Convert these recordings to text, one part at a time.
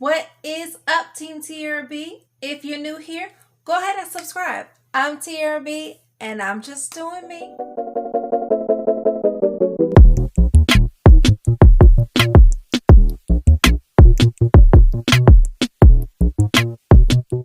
What is up, Team Tiarrea B? If you're new here, go ahead and subscribe. I'm Tiarrea B, and I'm just doing me.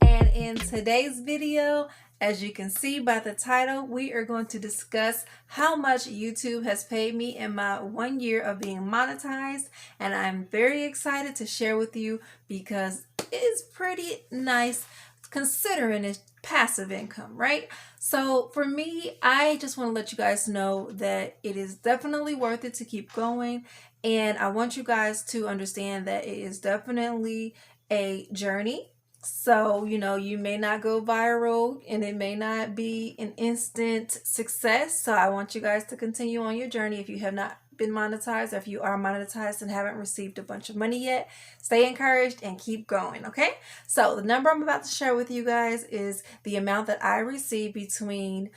And in today's video, as you can see by the title, we are going to discuss how much YouTube has paid me in my 1 year of being monetized. And I'm very excited to share with you because it is pretty nice considering it's passive income, right? So for me, I just want to let you guys know that it is definitely worth it to keep going. And I want you guys to understand that it is definitely a journey. So, you may not go viral and it may not be an instant success. So I want you guys to continue on your journey. If you have not been monetized, or if you are monetized and haven't received a bunch of money yet, stay encouraged and keep going, okay? So the number I'm about to share with you guys is the amount that I received between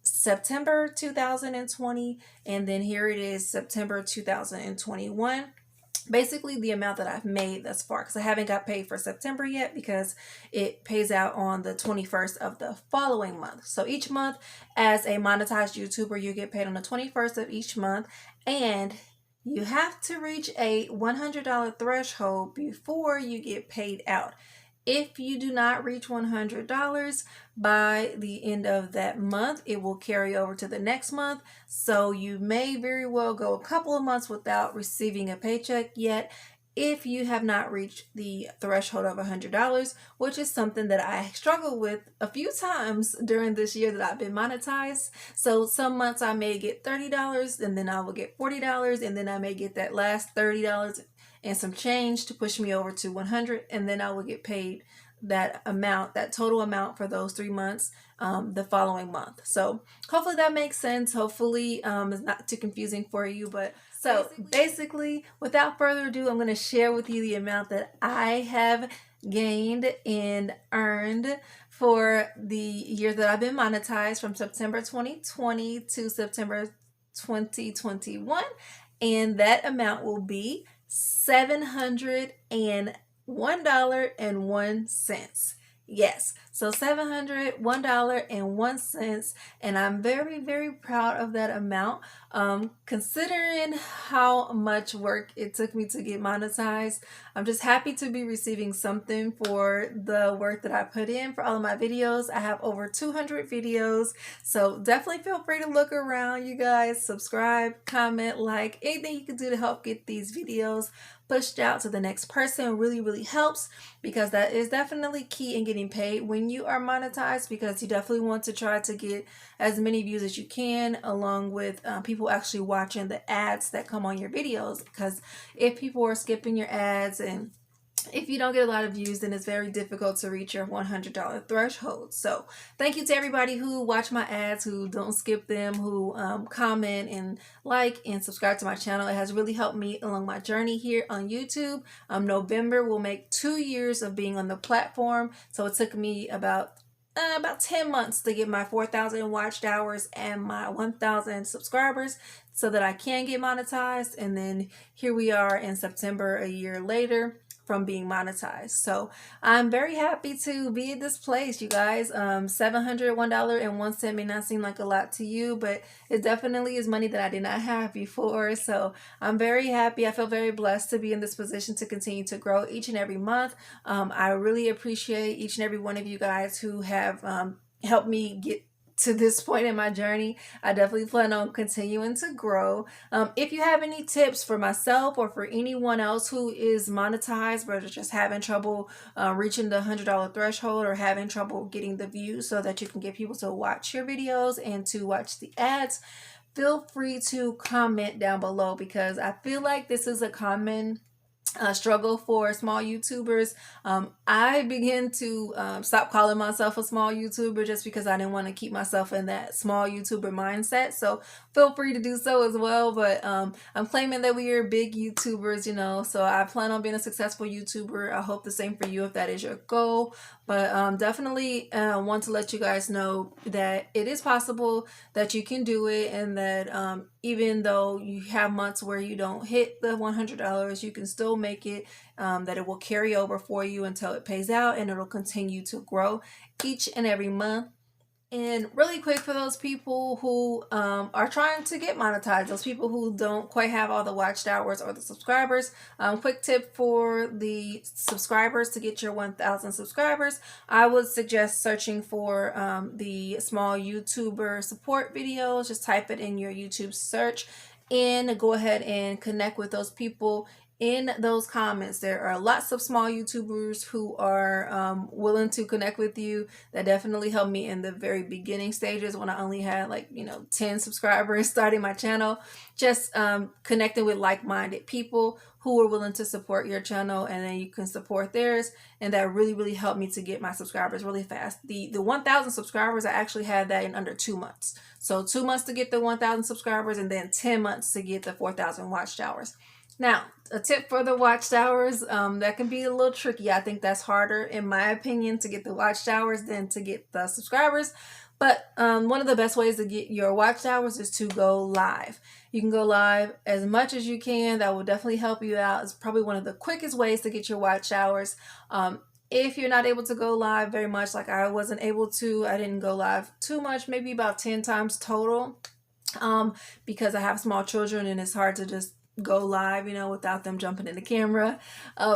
September 2020 and then here it is September 2021. Basically the amount that I've made thus far, because I haven't got paid for September yet because it pays out on the 21st of the following month. So each month as a monetized YouTuber, you get paid on the 21st of each month, and you have to reach a $100 threshold before you get paid out. If you do not reach $100 by the end of that month, it will carry over to the next month. So you may very well go a couple of months without receiving a paycheck yet if you have not reached the threshold of $100, which is something that I struggled with a few times during this year that I've been monetized. So some months I may get $30 and then I will get $40 and then I may get that last $30 and some change to push me over to 100, and then I will get paid that amount, that total amount for those 3 months the following month. So hopefully that makes sense. Hopefully it's not too confusing for you. But so basically, without further ado, I'm going to share with you the amount that I have gained and earned for the year that I've been monetized, from September 2020 to September 2021, and that amount will be $701.01. Yes, so $701.01, and I'm very, very proud of that amount. Considering how much work it took me to get monetized, I'm just happy to be receiving something for the work that I put in for all of my videos. I have over 200 videos, so definitely feel free to look around, you guys. Subscribe, comment, like, anything you can do to help get these videos pushed out to the next person really, really helps, because that is definitely key in getting paid when you are monetized, because you definitely want to try to get as many views as you can, along with people actually watching the ads that come on your videos. Because if people are skipping your ads and if you don't get a lot of views, then it's very difficult to reach your $100 threshold. So thank you to everybody who watch my ads, who don't skip them, who comment and like and subscribe to my channel. It has really helped me along my journey here on YouTube. November will make 2 years of being on the platform. So it took me about 10 months to get my 4,000 watched hours and my 1,000 subscribers so that I can get monetized. And then here we are in September, a year later, from being monetized. So I'm very happy to be at this place, you guys. $701.01 may not seem like a lot to you, but it definitely is money that I did not have before. So I'm very happy. I feel very blessed to be in this position to continue to grow each and every month. I really appreciate each and every one of you guys who have helped me get to this point in my journey. I definitely plan on continuing to grow. If you have any tips for myself or for anyone else who is monetized but just having trouble reaching the $100 threshold, or having trouble getting the views so that you can get people to watch your videos and to watch the ads, feel free to comment down below, because I feel like this is a common struggle for small YouTubers. I began to stop calling myself a small YouTuber just because I didn't want to keep myself in that small YouTuber mindset. So feel free to do so as well. But I'm claiming that we are big YouTubers, so I plan on being a successful YouTuber. I hope the same for you if that is your goal. But definitely want to let you guys know that it is possible, that you can do it, and that even though you have months where you don't hit the $100, you can still make it, that it will carry over for you until it pays out, and it'll continue to grow each and every month. And really quick, for those people who are trying to get monetized, those people who don't quite have all the watched hours or the subscribers, quick tip for the subscribers to get your 1,000 subscribers, I would suggest searching for the small YouTuber support videos. Just type it in your YouTube search and go ahead and connect with those people in those comments. There are lots of small YouTubers who are willing to connect with you. That definitely helped me in the very beginning stages when I only had 10 subscribers starting my channel. Just connecting with like-minded people who are willing to support your channel, and then you can support theirs, and that really helped me to get my subscribers really fast. The 1,000 subscribers, I actually had that in under 2 months. So 2 months to get the 1,000 subscribers, and then 10 months to get the 4,000 watch hours. Now, a tip for the watch hours, that can be a little tricky. I think that's harder, in my opinion, to get the watch hours than to get the subscribers. But one of the best ways to get your watch hours is to go live. You can go live as much as you can. That will definitely help you out. It's probably one of the quickest ways to get your watch hours. If you're not able to go live very much, like I wasn't able to, I didn't go live too much, maybe about 10 times total, because I have small children and it's hard to just go live, without them jumping in the camera.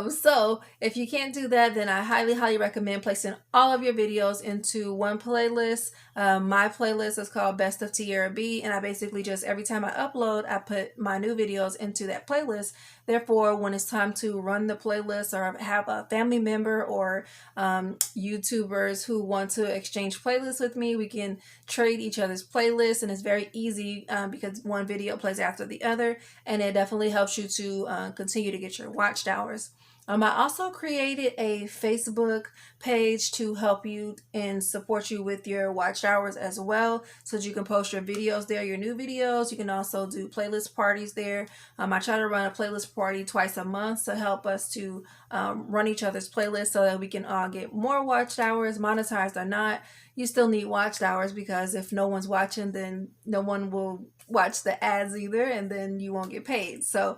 So if you can't do that, then I highly recommend placing all of your videos into one playlist. My playlist is called Best of Tiarrea B, and I basically just, every time I upload, I put my new videos into that playlist. Therefore, when it's time to run the playlist, or have a family member or YouTubers who want to exchange playlists with me, we can trade each other's playlists, and it's very easy because one video plays after the other, and it definitely helps you to continue to get your watched hours. I also created a Facebook page to help you and support you with your watch hours as well, so that you can post your videos there, your new videos. You can also do playlist parties there. I try to run a playlist party twice a month to help us to run each other's playlists, so that we can all get more watch hours, monetized or not. You still need watch hours, because if no one's watching, then no one will watch the ads either, and then you won't get paid. So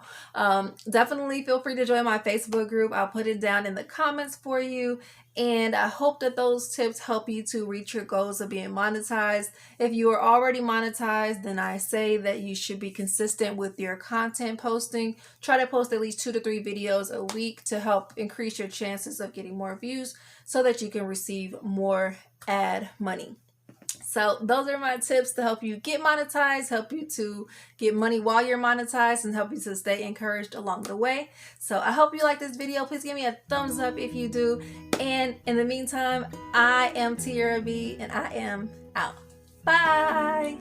definitely feel free to join my Facebook group. I'll put it down in the comments for you, and I hope that those tips help you to reach your goals of being monetized. If you are already monetized, then I say that you should be consistent with your content posting. Try to post at least 2 to 3 videos a week to help increase your chances of getting more views, so that you can receive more ad money. So those are my tips to help you get monetized, help you to get money while you're monetized, and help you to stay encouraged along the way. So I hope you like this video. Please give me a thumbs up if you do. And in the meantime, I am Tiarrea B, and I am out. Bye.